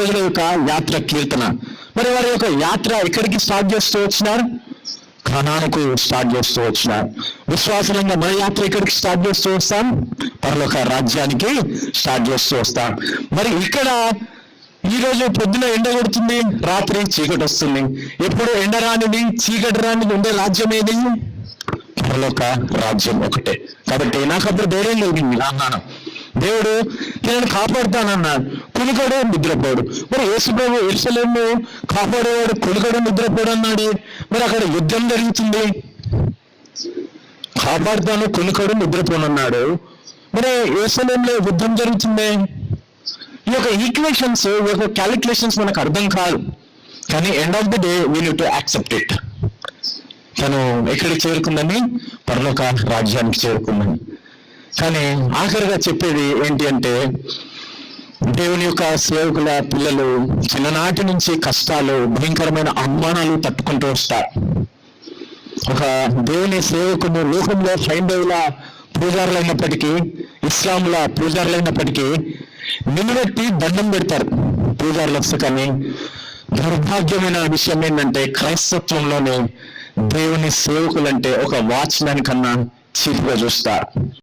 సేవకుల యొక్క యాత్ర కీర్తన. మరి వారి యొక్క యాత్ర ఎక్కడికి స్టార్ట్ చేస్తూ వచ్చినారు? కనానుకు స్టార్ట్ చేస్తూ వచ్చినారు. విశ్వాసంగా మన యాత్ర ఎక్కడికి స్టార్ట్ చేస్తూ వస్తాం? పరలోక రాజ్యానికి స్టార్ట్ చేస్తూ వస్తాం. మరి ఇక్కడ ఈ రోజు పొద్దున ఎండ కొడుతుంది, రాత్రి చీకటి వస్తుంది. ఎప్పుడు ఎండ రానిది చీకటి రానిది ఉండే రాజ్యం ఏది? పరలోక రాజ్యం ఒకటే. కాబట్టి నాకు అప్పుడు ధైర్యం కలిగింది. అన్నాను, దేవుడు నేను కాపాడుతానన్నాడు, కునుకడు నిద్రపోడు. మరి యేసుప్రభు యెరూషలేమును కాపాడేవాడు కునుకడు నిద్రపోడు అన్నాడు. మరి అక్కడ యుద్ధం జరుగుతుంది, కాపాడుతాను కునుకడు నిద్రపోనన్నాడు. మరి యెరూషలేములో యుద్ధం జరుగుతుంది. ఈ యొక్క ఈక్వేషన్స్, ఈ యొక్క క్యాలిక్యులేషన్స్ మనకు అర్థం కాదు. కానీ end of the day we need to accept it. తను ఎక్కడికి చేరుకుందని? పరలోక రాజ్యానికి చేరుకుందని. కానీ ఆఖరిగా చెప్పేది ఏంటి అంటే, దేవుని యొక్క సేవకుల పిల్లలు చిన్ననాటి నుంచి కష్టాలు, భయంకరమైన అవమానాలు తట్టుకుంటూ వస్తారు. ఒక దేవుని సేవకుడు లోకంలో హైందవుల పూజారులైనప్పటికీ, ఇస్లాంల పూజారులైనప్పటికీ నిలబెట్టి దండం పెడతారు పూజారులకు. కానీ దౌర్భాగ్యమైన విషయం ఏంటంటే, క్రైస్తత్వంలోనే దేవుని సేవకులంటే ఒక వాచ్మెన్ కన్నా చీఫ్గా చూస్తారు.